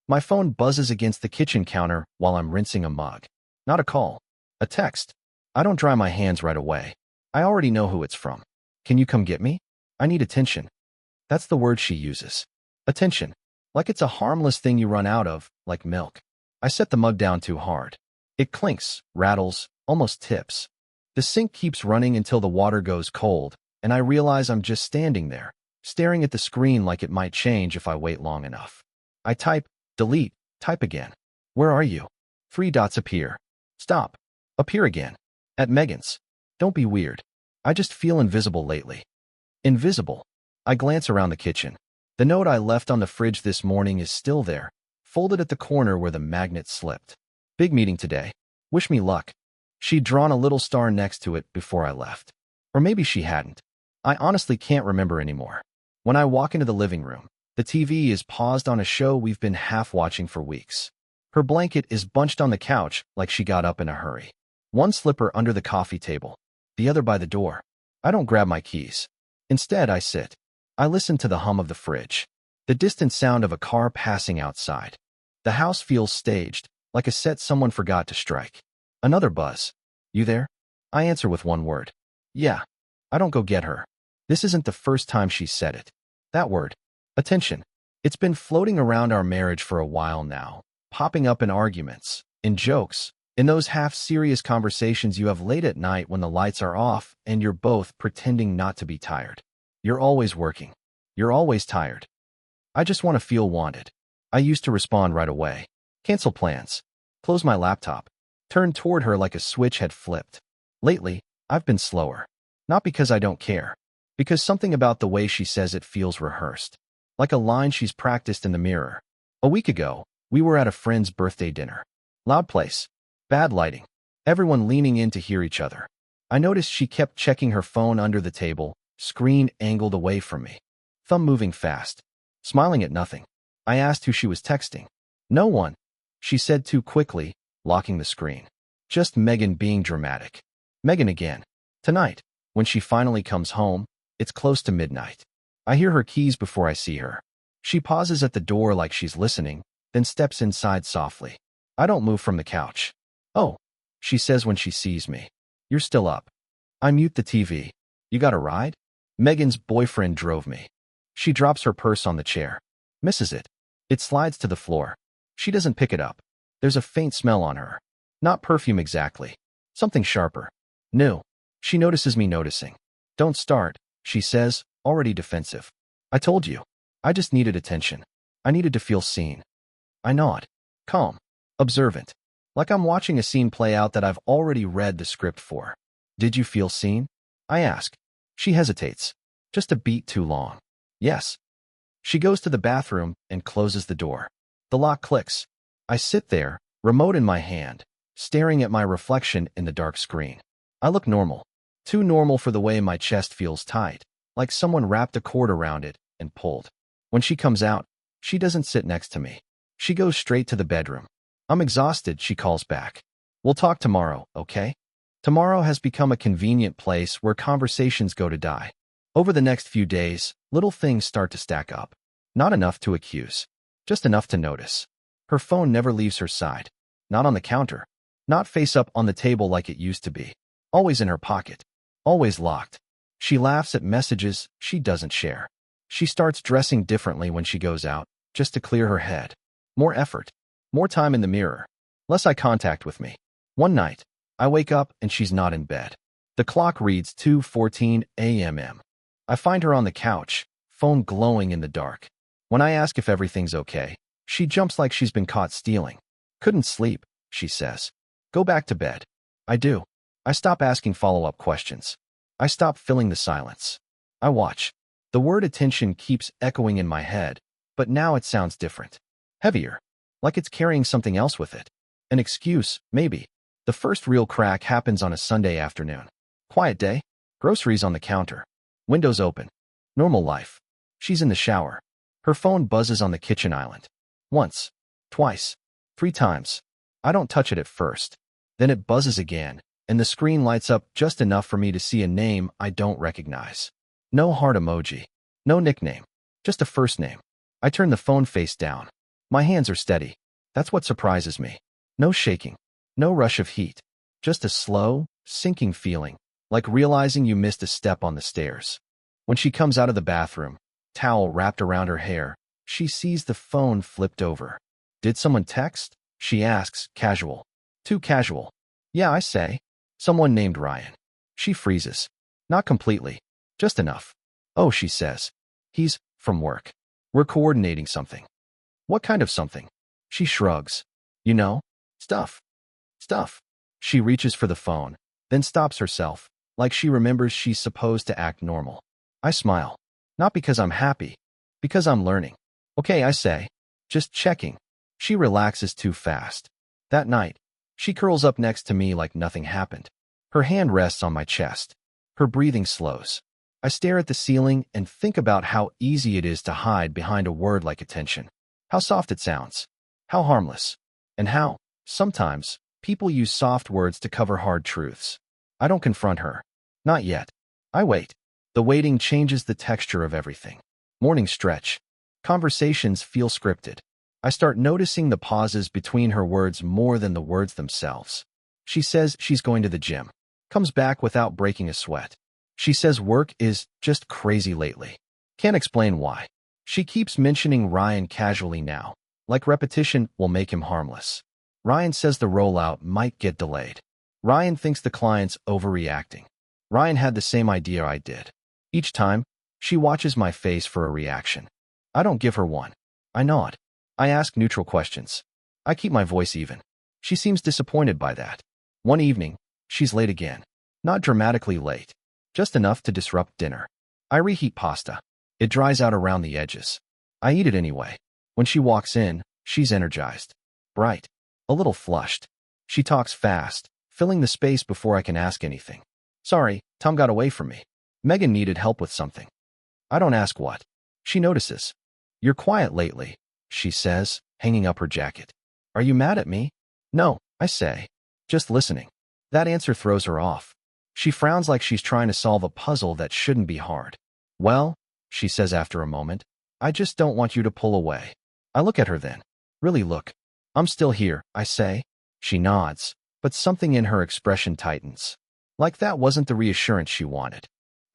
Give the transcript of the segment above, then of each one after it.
My phone buzzes against the kitchen counter while I'm rinsing a mug. Not a call. A text. I don't dry my hands right away. I already know who it's from. Can you come get me? I need attention. That's the word she uses. Attention. Like it's a harmless thing you run out of, like milk. I set the mug down too hard. It clinks, rattles, almost tips. The sink keeps running until the water goes cold, and I realize I'm just standing there, staring at the screen like it might change if I wait long enough. I type, delete, type again. Where are you? 3 dots appear. Stop. Appear again. At Megan's. Don't be weird. I just feel invisible lately. Invisible. I glance around the kitchen. The note I left on the fridge this morning is still there, folded at the corner where the magnet slipped. Big meeting today. Wish me luck. She'd drawn a little star next to it before I left. Or maybe she hadn't. I honestly can't remember anymore. When I walk into the living room, the TV is paused on a show we've been half watching for weeks. Her blanket is bunched on the couch like she got up in a hurry. One slipper under the coffee table, the other by the door. I don't grab my keys. Instead, I sit. I listen to the hum of the fridge, the distant sound of a car passing outside. The house feels staged, like a set someone forgot to strike. Another buzz. You there? I answer with one word. Yeah. I don't go get her. This isn't the first time she's said it. That word. Attention. It's been floating around our marriage for a while now, popping up in arguments, in jokes, in those half-serious conversations you have late at night when the lights are off and you're both pretending not to be tired. You're always working. You're always tired. I just want to feel wanted. I used to respond right away. Cancel plans. Close my laptop. Turn toward her like a switch had flipped. Lately, I've been slower. Not because I don't care. Because something about the way she says it feels rehearsed. Like a line she's practiced in the mirror. A week ago, we were at a friend's birthday dinner. Loud place. Bad lighting. Everyone leaning in to hear each other. I noticed she kept checking her phone under the table, screen angled away from me. Thumb moving fast. Smiling at nothing. I asked who she was texting. No one. She said too quickly, locking the screen. Just Megan being dramatic. Megan again. Tonight, when she finally comes home, it's close to midnight. I hear her keys before I see her. She pauses at the door like she's listening, then steps inside softly. I don't move from the couch. Oh, she says when she sees me. You're still up. I mute the TV. You got a ride? Megan's boyfriend drove me. She drops her purse on the chair. Misses it. It slides to the floor. She doesn't pick it up. There's a faint smell on her. Not perfume exactly. Something sharper. New. She notices me noticing. Don't start, she says, already defensive. I told you. I just needed attention. I needed to feel seen. I nod. Calm. Observant. Like I'm watching a scene play out that I've already read the script for. Did you feel seen? I ask. She hesitates. Just a beat too long. Yes. She goes to the bathroom and closes the door. The lock clicks. I sit there, remote in my hand, staring at my reflection in the dark screen. I look normal. Too normal for the way my chest feels tight, like someone wrapped a cord around it and pulled. When she comes out, she doesn't sit next to me. She goes straight to the bedroom. I'm exhausted, she calls back. We'll talk tomorrow, okay? Tomorrow has become a convenient place where conversations go to die. Over the next few days, little things start to stack up. Not enough to accuse. Just enough to notice. Her phone never leaves her side. Not on the counter. Not face up on the table like it used to be. Always in her pocket. Always locked. She laughs at messages she doesn't share. She starts dressing differently when she goes out, just to clear her head. More effort. More time in the mirror. Less eye contact with me. One night, I wake up and she's not in bed. The clock reads 2:14 a.m. I find her on the couch, phone glowing in the dark. When I ask if everything's okay, she jumps like she's been caught stealing. Couldn't sleep, she says. Go back to bed. I do. I stop asking follow-up questions. I stop filling the silence. I watch. The word attention keeps echoing in my head, but now it sounds different. Heavier. Like it's carrying something else with it. An excuse, maybe. The first real crack happens on a Sunday afternoon. Quiet day. Groceries on the counter. Windows open. Normal life. She's in the shower. Her phone buzzes on the kitchen island. Once. Twice. 3 times. I don't touch it at first. Then it buzzes again, and the screen lights up just enough for me to see a name I don't recognize. No heart emoji. No nickname. Just a first name. I turn the phone face down. My hands are steady. That's what surprises me. No shaking. No rush of heat. Just a slow, sinking feeling, like realizing you missed a step on the stairs. When she comes out of the bathroom, towel wrapped around her hair, she sees the phone flipped over. Did someone text? She asks, casual. Too casual. Yeah, I say. Someone named Ryan. She freezes. Not completely. Just enough. Oh, she says. He's from work. We're coordinating something. What kind of something? She shrugs. You know? Stuff. Stuff. She reaches for the phone, then stops herself, like she remembers she's supposed to act normal. I smile. Not because I'm happy. Because I'm learning. Okay, I say. Just checking. She relaxes too fast. That night, she curls up next to me like nothing happened. Her hand rests on my chest. Her breathing slows. I stare at the ceiling and think about how easy it is to hide behind a word like attention. How soft it sounds. How harmless. And how, sometimes, people use soft words to cover hard truths. I don't confront her. Not yet. I wait. The waiting changes the texture of everything. Mornings stretch. Conversations feel scripted. I start noticing the pauses between her words more than the words themselves. She says she's going to the gym. Comes back without breaking a sweat. She says work is just crazy lately. Can't explain why. She keeps mentioning Ryan casually now, like repetition will make him harmless. Ryan says the rollout might get delayed. Ryan thinks the client's overreacting. Ryan had the same idea I did. Each time, she watches my face for a reaction. I don't give her one. I nod. I ask neutral questions. I keep my voice even. She seems disappointed by that. One evening, she's late again. Not dramatically late. Just enough to disrupt dinner. I reheat pasta. It dries out around the edges. I eat it anyway. When she walks in, she's energized. Bright. A little flushed. She talks fast, filling the space before I can ask anything. Sorry, Tom got away from me. Megan needed help with something. I don't ask what. She notices. You're quiet lately, she says, hanging up her jacket. Are you mad at me? No, I say. Just listening. That answer throws her off. She frowns like she's trying to solve a puzzle that shouldn't be hard. Well, she says after a moment, I just don't want you to pull away. I look at her then. Really look. I'm still here, I say. She nods, but something in her expression tightens. Like that wasn't the reassurance she wanted.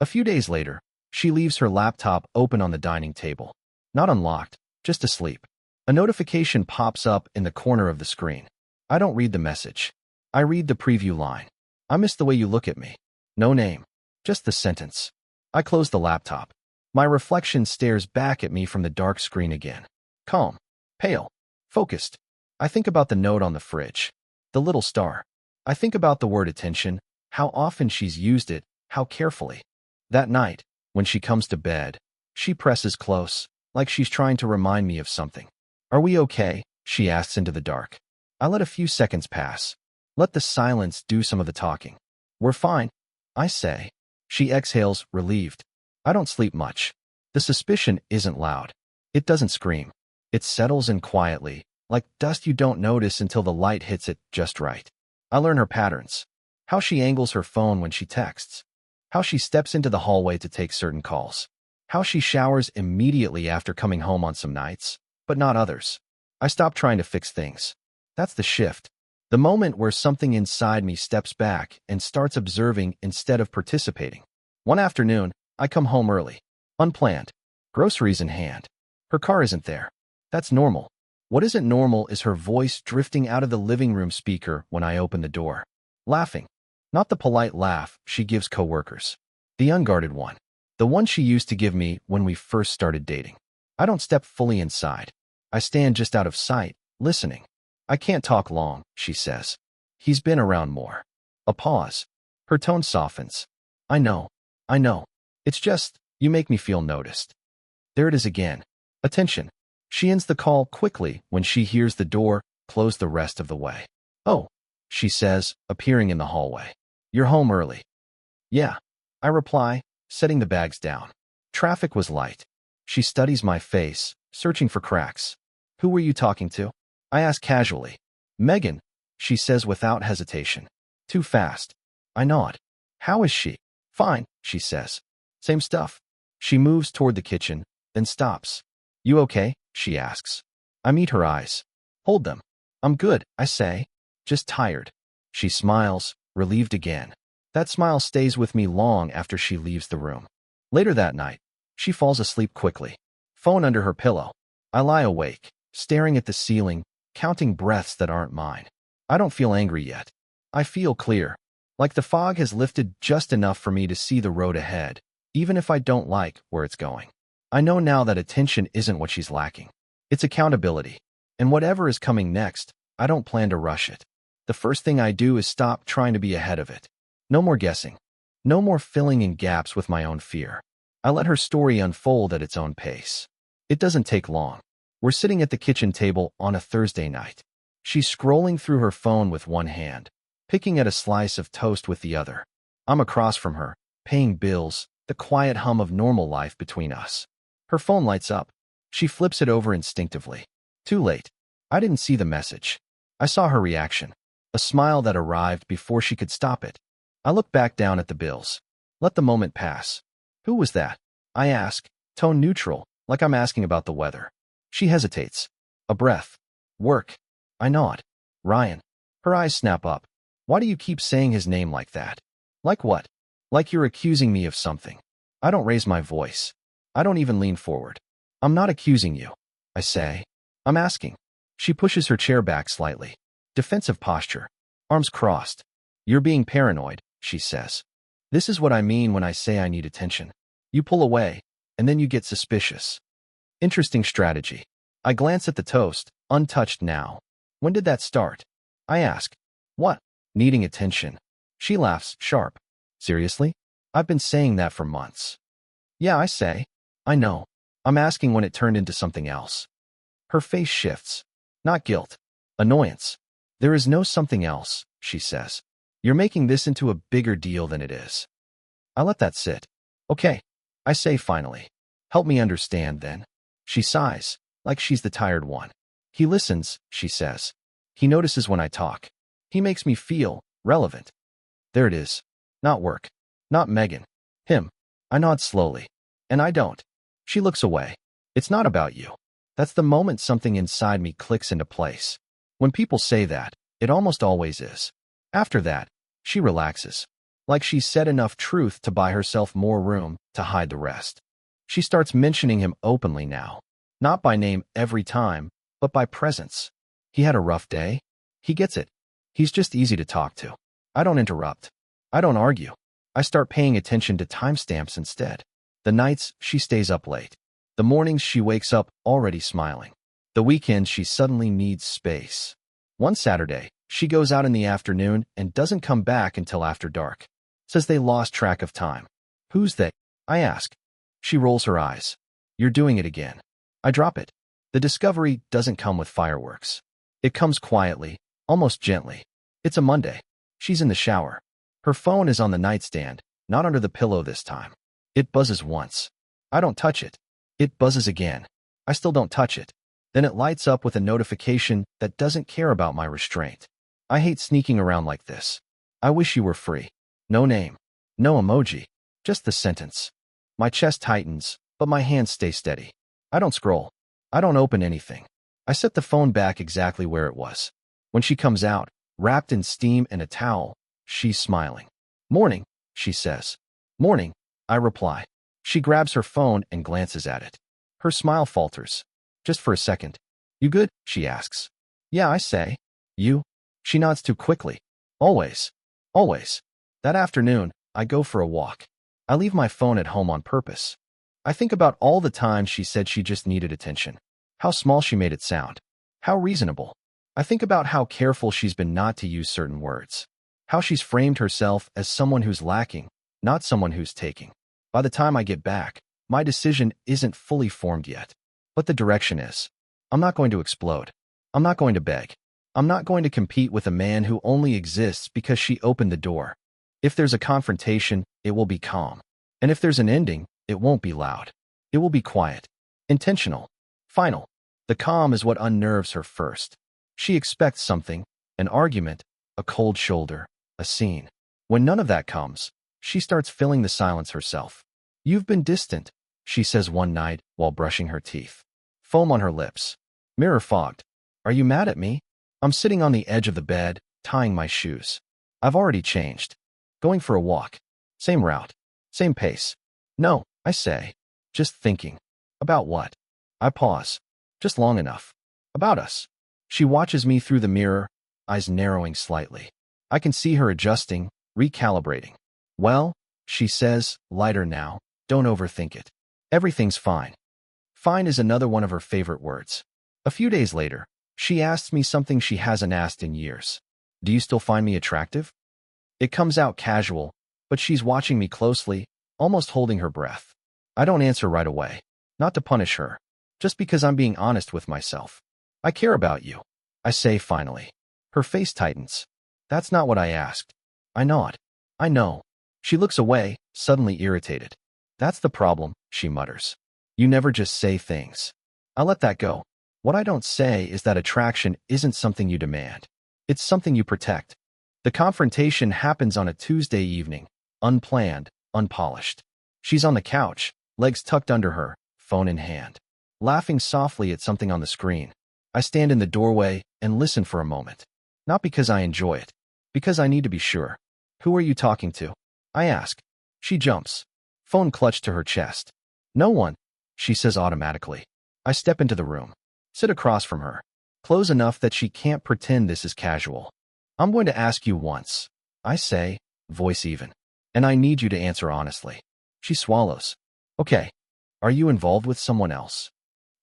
A few days later, she leaves her laptop open on the dining table. Not unlocked, just asleep. A notification pops up in the corner of the screen. I don't read the message. I read the preview line. I miss the way you look at me. No name. Just the sentence. I close the laptop. My reflection stares back at me from the dark screen again. Calm. Pale. Focused. I think about the note on the fridge. The little star. I think about the word attention, how often she's used it, how carefully. That night, when she comes to bed, she presses close, like she's trying to remind me of something. Are we okay? She asks into the dark. I let a few seconds pass. Let the silence do some of the talking. We're fine, I say. She exhales, relieved. I don't sleep much. The suspicion isn't loud. It doesn't scream. It settles in quietly, like dust you don't notice until the light hits it just right. I learn her patterns. How she angles her phone when she texts. How she steps into the hallway to take certain calls. How she showers immediately after coming home on some nights, but not others. I stop trying to fix things. That's the shift. The moment where something inside me steps back and starts observing instead of participating. One afternoon, I come home early. Unplanned. Groceries in hand. Her car isn't there. That's normal. What isn't normal is her voice drifting out of the living room speaker when I open the door. Laughing. Not the polite laugh she gives coworkers. The unguarded one. The one she used to give me when we first started dating. I don't step fully inside. I stand just out of sight, listening. I can't talk long, she says. He's been around more. A pause. Her tone softens. I know. It's just, you make me feel noticed. There it is again. Attention. She ends the call quickly when she hears the door close the rest of the way. Oh, she says, appearing in the hallway. You're home early. Yeah, I reply, setting the bags down. Traffic was light. She studies my face, searching for cracks. Who were you talking to? I ask casually. Megan, she says without hesitation. Too fast. I nod. How is she? Fine, she says. Same stuff. She moves toward the kitchen, then stops. You okay? She asks. I meet her eyes. Hold them. I'm good, I say. Just tired. She smiles, relieved again. That smile stays with me long after she leaves the room. Later that night, she falls asleep quickly. Phone under her pillow. I lie awake, staring at the ceiling, counting breaths that aren't mine. I don't feel angry yet. I feel clear. Like the fog has lifted just enough for me to see the road ahead, even if I don't like where it's going. I know now that attention isn't what she's lacking. It's accountability. And whatever is coming next, I don't plan to rush it. The first thing I do is stop trying to be ahead of it. No more guessing. No more filling in gaps with my own fear. I let her story unfold at its own pace. It doesn't take long. We're sitting at the kitchen table on a Thursday night. She's scrolling through her phone with one hand, picking at a slice of toast with the other. I'm across from her, paying bills, the quiet hum of normal life between us. Her phone lights up. She flips it over instinctively. Too late. I didn't see the message. I saw her reaction, a smile that arrived before she could stop it. I look back down at the bills. Let the moment pass. Who was that? I ask, tone neutral, like I'm asking about the weather. She hesitates. A breath. Work. I nod. Ryan. Her eyes snap up. Why do you keep saying his name like that? Like what? Like you're accusing me of something. I don't raise my voice. I don't even lean forward. I'm not accusing you, I say. I'm asking. She pushes her chair back slightly. Defensive posture. Arms crossed. You're being paranoid, she says. This is what I mean when I say I need attention. You pull away, and then you get suspicious. Interesting strategy. I glance at the toast, untouched now. When did that start? I ask. What? Needing attention. She laughs, sharp. Seriously? I've been saying that for months. Yeah, I say. I know. I'm asking when it turned into something else. Her face shifts. Not guilt. Annoyance. There is no something else, she says. You're making this into a bigger deal than it is. I let that sit. Okay, I say finally. Help me understand then. She sighs, like she's the tired one. He listens, she says. He notices when I talk. He makes me feel relevant. There it is. Not work. Not Megan. Him. I nod slowly. And I don't. She looks away. It's not about you. That's the moment something inside me clicks into place. When people say that, it almost always is. After that, she relaxes. Like she's said enough truth to buy herself more room to hide the rest. She starts mentioning him openly now. Not by name every time, but by presence. He had a rough day. He gets it. He's just easy to talk to. I don't interrupt. I don't argue. I start paying attention to timestamps instead. The nights she stays up late. The mornings she wakes up already smiling. The weekends she suddenly needs space. One Saturday, she goes out in the afternoon and doesn't come back until after dark. Says they lost track of time. Who's they? I ask. She rolls her eyes. You're doing it again. I drop it. The discovery doesn't come with fireworks. It comes quietly, almost gently. It's a Monday. She's in the shower. Her phone is on the nightstand, not under the pillow this time. It buzzes once. I don't touch it. It buzzes again. I still don't touch it. Then it lights up with a notification that doesn't care about my restraint. I hate sneaking around like this. I wish you were free. No name. No emoji. Just the sentence. My chest tightens, but my hands stay steady. I don't scroll. I don't open anything. I set the phone back exactly where it was. When she comes out, wrapped in steam and a towel, she's smiling. Morning, she says. Morning, I reply. She grabs her phone and glances at it. Her smile falters. Just for a second. You good? She asks. Yeah, I say. You? She nods too quickly. Always. Always. That afternoon, I go for a walk. I leave my phone at home on purpose. I think about all the times she said she just needed attention. How small she made it sound. How reasonable. I think about how careful she's been not to use certain words. How she's framed herself as someone who's lacking, not someone who's taking. By the time I get back, my decision isn't fully formed yet. But the direction is. I'm not going to explode. I'm not going to beg. I'm not going to compete with a man who only exists because she opened the door. If there's a confrontation, it will be calm. And if there's an ending, it won't be loud. It will be quiet. Intentional. Final. The calm is what unnerves her first. She expects something, an argument, a cold shoulder, a scene. When none of that comes, she starts filling the silence herself. You've been distant, she says one night while brushing her teeth. Foam on her lips. Mirror fogged. Are you mad at me? I'm sitting on the edge of the bed, tying my shoes. I've already changed. Going for a walk. Same route. Same pace. No, I say. Just thinking. About what? I pause. Just long enough. About us. She watches me through the mirror, eyes narrowing slightly. I can see her adjusting, recalibrating. Well, she says, lighter now, don't overthink it. Everything's fine. Fine is another one of her favorite words. A few days later, she asks me something she hasn't asked in years. Do you still find me attractive? It comes out casual, but she's watching me closely, almost holding her breath. I don't answer right away. Not to punish her. Just because I'm being honest with myself. I care about you. I say finally. Her face tightens. That's not what I asked. I nod. I know. She looks away, suddenly irritated. That's the problem, she mutters. You never just say things. I let that go. What I don't say is that attraction isn't something you demand. It's something you protect. The confrontation happens on a Tuesday evening, unplanned, unpolished. She's on the couch, legs tucked under her, phone in hand, laughing softly at something on the screen. I stand in the doorway and listen for a moment. Not because I enjoy it, because I need to be sure. Who are you talking to? I ask. She jumps. Phone clutched to her chest. No one, she says automatically. I step into the room. Sit across from her. Close enough that she can't pretend this is casual. I'm going to ask you once. I say, voice even. And I need you to answer honestly. She swallows. Okay. Are you involved with someone else?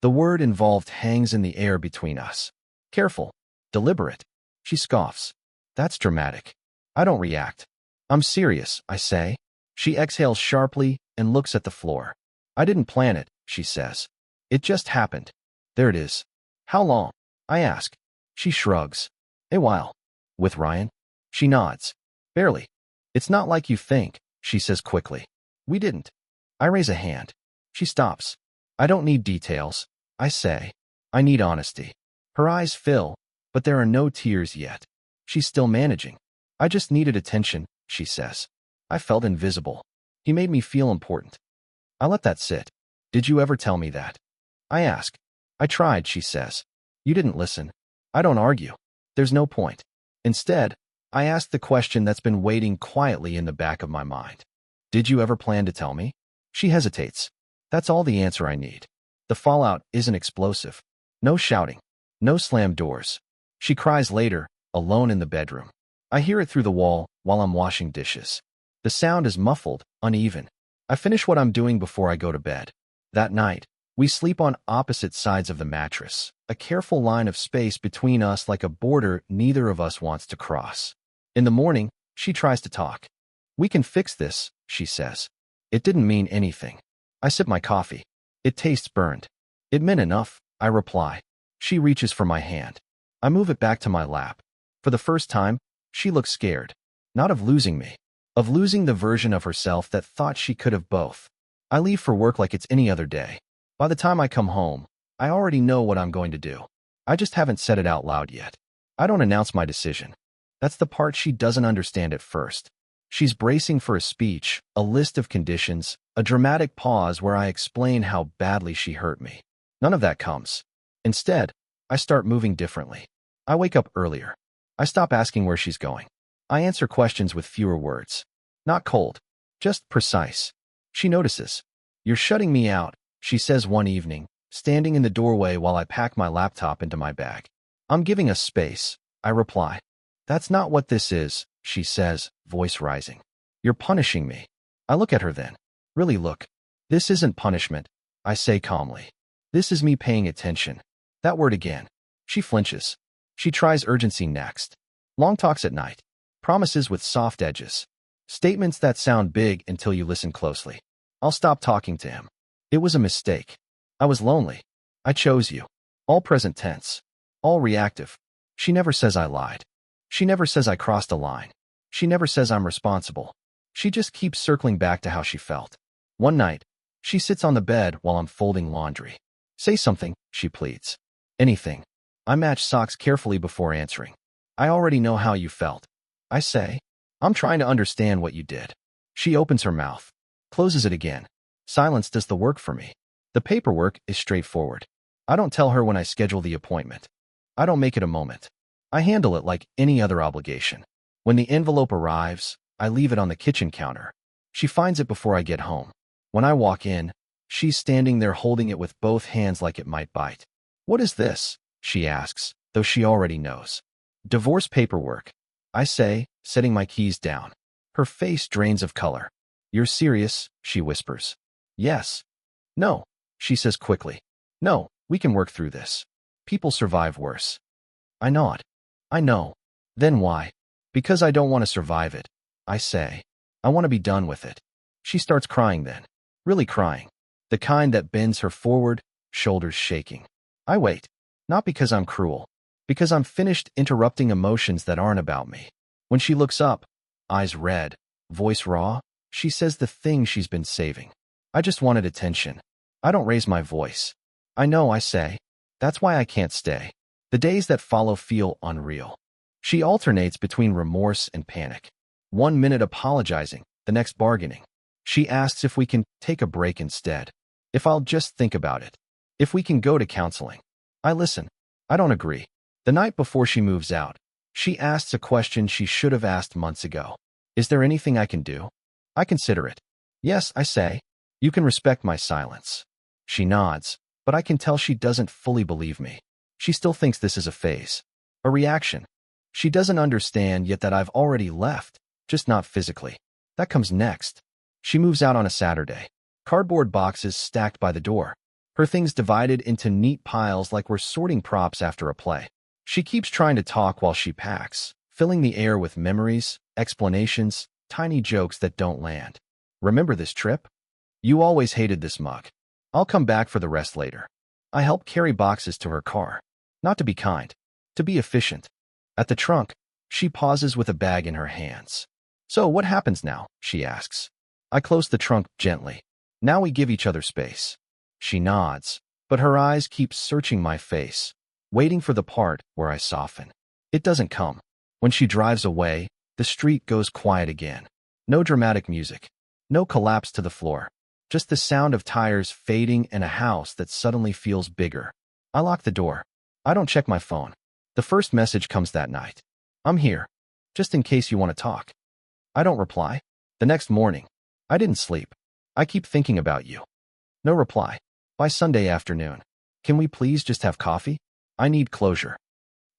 The word involved hangs in the air between us. Careful. Deliberate. She scoffs. That's dramatic. I don't react. I'm serious, I say. She exhales sharply and looks at the floor. I didn't plan it, she says. It just happened. There it is. How long? I ask. She shrugs. A while. With Ryan? She nods. Barely. It's not like you think, she says quickly. We didn't. I raise a hand. She stops. I don't need details, I say. I need honesty. Her eyes fill, but there are no tears yet. She's still managing. I just needed attention, she says. I felt invisible. He made me feel important. I let that sit. Did you ever tell me that? I ask. I tried, she says. You didn't listen. I don't argue. There's no point. Instead, I ask the question that's been waiting quietly in the back of my mind. Did you ever plan to tell me? She hesitates. That's all the answer I need. The fallout isn't explosive. No shouting. No slammed doors. She cries later, alone in the bedroom. I hear it through the wall while I'm washing dishes. The sound is muffled, uneven. I finish what I'm doing before I go to bed. That night, we sleep on opposite sides of the mattress, a careful line of space between us like a border neither of us wants to cross. In the morning, she tries to talk. We can fix this, she says. It didn't mean anything. I sip my coffee. It tastes burned. It meant enough, I reply. She reaches for my hand. I move it back to my lap. For the first time, she looks scared. Not of losing me. Of losing the version of herself that thought she could have both. I leave for work like it's any other day. By the time I come home, I already know what I'm going to do. I just haven't said it out loud yet. I don't announce my decision. That's the part she doesn't understand at first. She's bracing for a speech, a list of conditions, a dramatic pause where I explain how badly she hurt me. None of that comes. Instead, I start moving differently. I wake up earlier. I stop asking where she's going. I answer questions with fewer words. Not cold, just precise. She notices. You're shutting me out, she says one evening, standing in the doorway while I pack my laptop into my bag. I'm giving us space, I reply. That's not what this is, she says, voice rising. You're punishing me. I look at her then. Really look. This isn't punishment, I say calmly. This is me paying attention. That word again. She flinches. She tries urgency next. Long talks at night. Promises with soft edges. Statements that sound big until you listen closely. I'll stop talking to him. It was a mistake. I was lonely. I chose you. All present tense. All reactive. She never says I lied. She never says I crossed a line. She never says I'm responsible. She just keeps circling back to how she felt. One night, she sits on the bed while I'm folding laundry. Say something, she pleads. Anything. I match socks carefully before answering. I already know how you felt. I say. I'm trying to understand what you did. She opens her mouth. Closes it again. Silence does the work for me. The paperwork is straightforward. I don't tell her when I schedule the appointment. I don't make it a moment. I handle it like any other obligation. When the envelope arrives, I leave it on the kitchen counter. She finds it before I get home. When I walk in, she's standing there holding it with both hands like it might bite. "What is this?" she asks, though she already knows. "Divorce paperwork," I say, setting my keys down. Her face drains of color. "You're serious?" she whispers. "Yes." "No," she says quickly. "No, we can work through this. People survive worse." I nod. "I know." "Then why?" "Because I don't want to survive it," I say. "I want to be done with it." She starts crying then. Really crying. The kind that bends her forward, shoulders shaking. I wait. Not because I'm cruel. Because I'm finished interrupting emotions that aren't about me. When she looks up, eyes red, voice raw, she says the thing she's been saving. "I just wanted attention." I don't raise my voice. "I know," I say. "That's why I can't stay." The days that follow feel unreal. She alternates between remorse and panic. 1 minute apologizing, the next bargaining. She asks if we can take a break instead. If I'll just think about it. If we can go to counseling. I listen. I don't agree. The night before she moves out, she asks a question she should have asked months ago. "Is there anything I can do?" I consider it. "Yes," I say. "You can respect my silence." She nods, but I can tell she doesn't fully believe me. She still thinks this is a phase. A reaction. She doesn't understand yet that I've already left, just not physically. That comes next. She moves out on a Saturday. Cardboard boxes stacked by the door. Her things divided into neat piles like we're sorting props after a play. She keeps trying to talk while she packs, filling the air with memories, explanations, tiny jokes that don't land. "Remember this trip? You always hated this mug. I'll come back for the rest later." I help carry boxes to her car. Not to be kind, to be efficient. At the trunk, she pauses with a bag in her hands. "So what happens now?" she asks. I close the trunk gently. "Now we give each other space." She nods, but her eyes keep searching my face, waiting for the part where I soften. It doesn't come. When she drives away, the street goes quiet again. No dramatic music. No collapse to the floor. Just the sound of tires fading and a house that suddenly feels bigger. I lock the door. I don't check my phone. The first message comes that night. "I'm here, just in case you want to talk." I don't reply. The next morning, I didn't sleep. I keep thinking about you. No reply. By Sunday afternoon, "Can we please just have coffee? I need closure."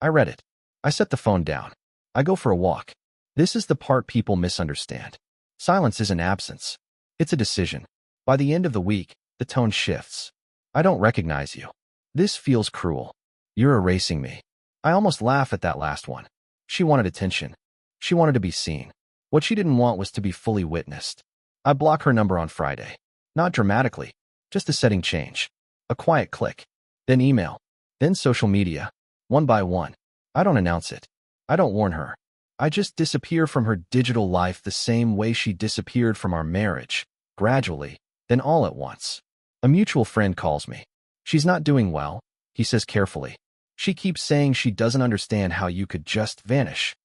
I read it. I set the phone down. I go for a walk. This is the part people misunderstand. Silence isn't absence. It's a decision. By the end of the week, the tone shifts. "I don't recognize you. This feels cruel. You're erasing me." I almost laugh at that last one. She wanted attention. She wanted to be seen. What she didn't want was to be fully witnessed. I block her number on Friday. Not dramatically, just a setting change. A quiet click. Then email. Then social media. One by one. I don't announce it. I don't warn her. I just disappear from her digital life the same way she disappeared from our marriage. Gradually, then all at once. A mutual friend calls me. "She's not doing well," he says carefully. "She keeps saying she doesn't understand how you could just vanish."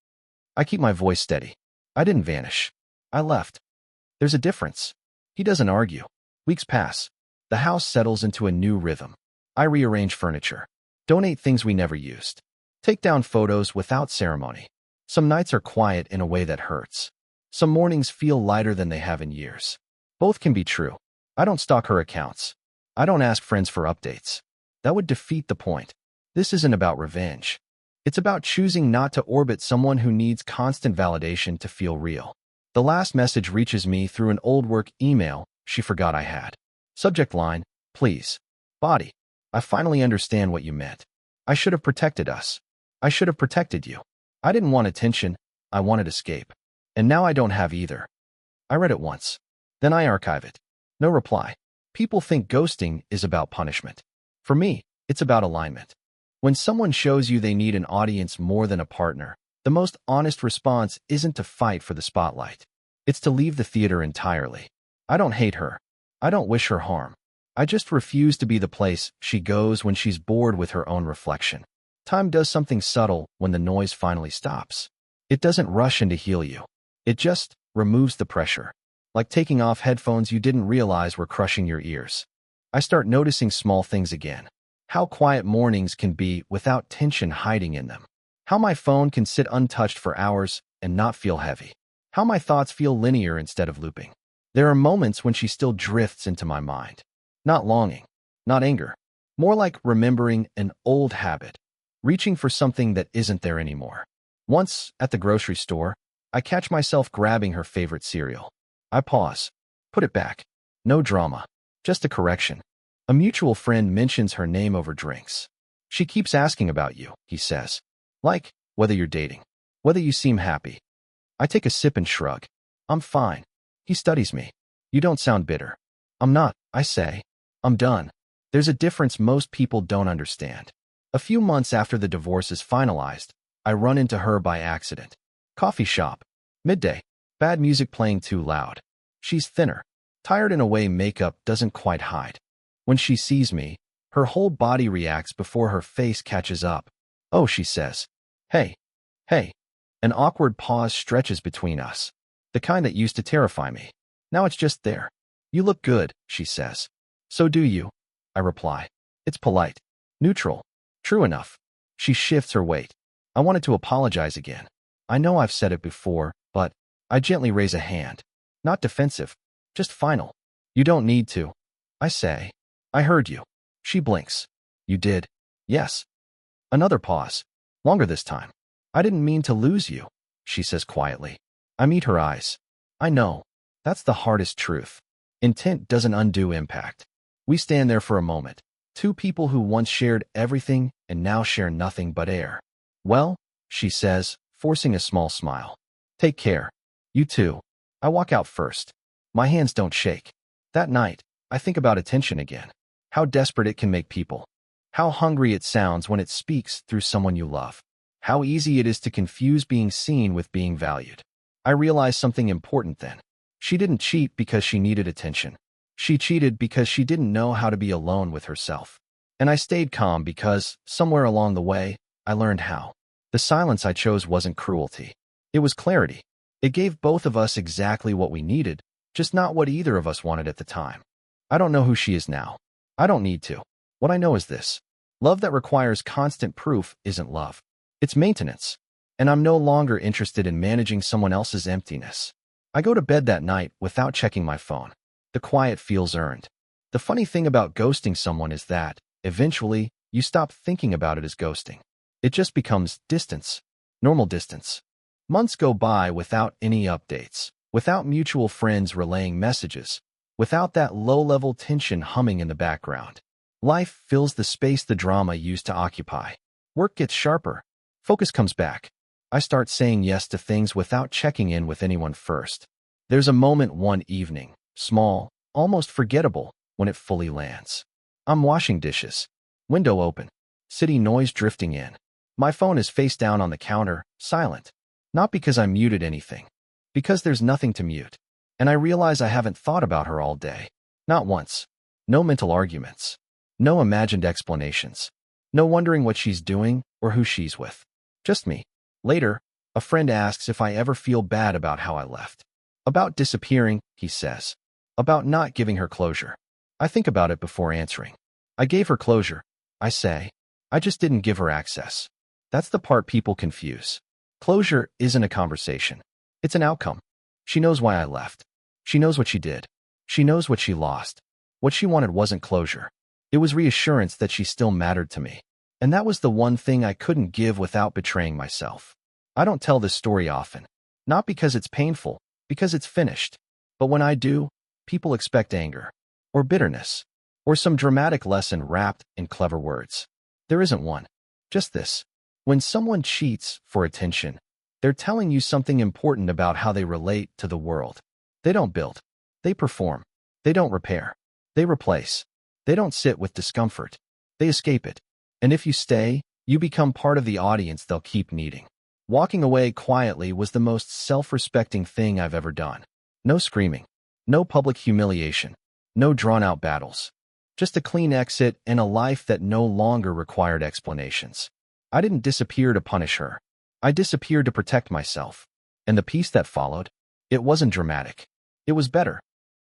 I keep my voice steady. I didn't vanish. I left. There's a difference. He doesn't argue. Weeks pass. The house settles into a new rhythm. I rearrange furniture. Donate things we never used. Take down photos without ceremony. Some nights are quiet in a way that hurts. Some mornings feel lighter than they have in years. Both can be true. I don't stalk her accounts. I don't ask friends for updates. That would defeat the point. This isn't about revenge. It's about choosing not to orbit someone who needs constant validation to feel real. The last message reaches me through an old work email she forgot I had. Subject line, "Please. Body. I finally understand what you meant. I should have protected us. I should have protected you. I didn't want attention. I wanted escape. And now I don't have either." I read it once. Then I archive it. No reply. People think ghosting is about punishment. For me, it's about alignment. When someone shows you they need an audience more than a partner, the most honest response isn't to fight for the spotlight. It's to leave the theater entirely. I don't hate her. I don't wish her harm. I just refuse to be the place she goes when she's bored with her own reflection. Time does something subtle when the noise finally stops. It doesn't rush in to heal you. It just removes the pressure. Like taking off headphones you didn't realize were crushing your ears. I start noticing small things again. How quiet mornings can be without tension hiding in them. How my phone can sit untouched for hours and not feel heavy. How my thoughts feel linear instead of looping. There are moments when she still drifts into my mind. Not longing, not anger. More like remembering an old habit, reaching for something that isn't there anymore. Once, at the grocery store, I catch myself grabbing her favorite cereal. I pause, put it back. No drama, just a correction. A mutual friend mentions her name over drinks. She keeps asking about you, he says. Like, whether you're dating, whether you seem happy. I take a sip and shrug. I'm fine. He studies me. You don't sound bitter. I'm not, I say. I'm done. There's a difference most people don't understand. A few months after the divorce is finalized, I run into her by accident. Coffee shop. Midday. Bad music playing too loud. She's thinner, tired in a way makeup doesn't quite hide. When she sees me, her whole body reacts before her face catches up. Oh, she says. Hey. Hey. An awkward pause stretches between us. The kind that used to terrify me. Now it's just there. You look good, she says. So do you, I reply. It's polite. Neutral. True enough. She shifts her weight. I wanted to apologize again. I know I've said it before, but I gently raise a hand. Not defensive. Just final. You don't need to. I say. I heard you. She blinks. You did? Yes. Another pause. Longer this time. I didn't mean to lose you, she says quietly. I meet her eyes. I know. That's the hardest truth. Intent doesn't undo impact. We stand there for a moment. Two people who once shared everything and now share nothing but air. Well, she says, forcing a small smile. Take care. You too. I walk out first. My hands don't shake. That night, I think about attention again. How desperate it can make people. How hungry it sounds when it speaks through someone you love. How easy it is to confuse being seen with being valued. I realized something important then. She didn't cheat because she needed attention. She cheated because she didn't know how to be alone with herself. And I stayed calm because, somewhere along the way, I learned how. The silence I chose wasn't cruelty. It was clarity. It gave both of us exactly what we needed, just not what either of us wanted at the time. I don't know who she is now. I don't need to. What I know is this. Love that requires constant proof isn't love. It's maintenance. And I'm no longer interested in managing someone else's emptiness. I go to bed that night without checking my phone. The quiet feels earned. The funny thing about ghosting someone is that, eventually, you stop thinking about it as ghosting. It just becomes distance. Normal distance. Months go by without any updates, without mutual friends relaying messages, without that low-level tension humming in the background. Life fills the space the drama used to occupy. Work gets sharper. Focus comes back. I start saying yes to things without checking in with anyone first. There's a moment one evening, small, almost forgettable, when it fully lands. I'm washing dishes. Window open. City noise drifting in. My phone is face down on the counter, silent. Not because I muted anything. Because there's nothing to mute. And I realize I haven't thought about her all day. Not once. No mental arguments. No imagined explanations. No wondering what she's doing or who she's with. Just me. Later, a friend asks if I ever feel bad about how I left. About disappearing, he says. About not giving her closure. I think about it before answering. I gave her closure, I say. I just didn't give her access. That's the part people confuse. Closure isn't a conversation. It's an outcome. She knows why I left. She knows what she did. She knows what she lost. What she wanted wasn't closure. It was reassurance that she still mattered to me. And that was the one thing I couldn't give without betraying myself. I don't tell this story often. Not because it's painful, because it's finished. But when I do, people expect anger, or bitterness, or some dramatic lesson wrapped in clever words. There isn't one. Just this. When someone cheats for attention, they're telling you something important about how they relate to the world. They don't build. They perform. They don't repair. They replace. They don't sit with discomfort. They escape it. And if you stay, you become part of the audience they'll keep needing. Walking away quietly was the most self-respecting thing I've ever done. No screaming. No public humiliation. No drawn-out battles. Just a clean exit and a life that no longer required explanations. I didn't disappear to punish her. I disappeared to protect myself. And the peace that followed? It wasn't dramatic. It was better.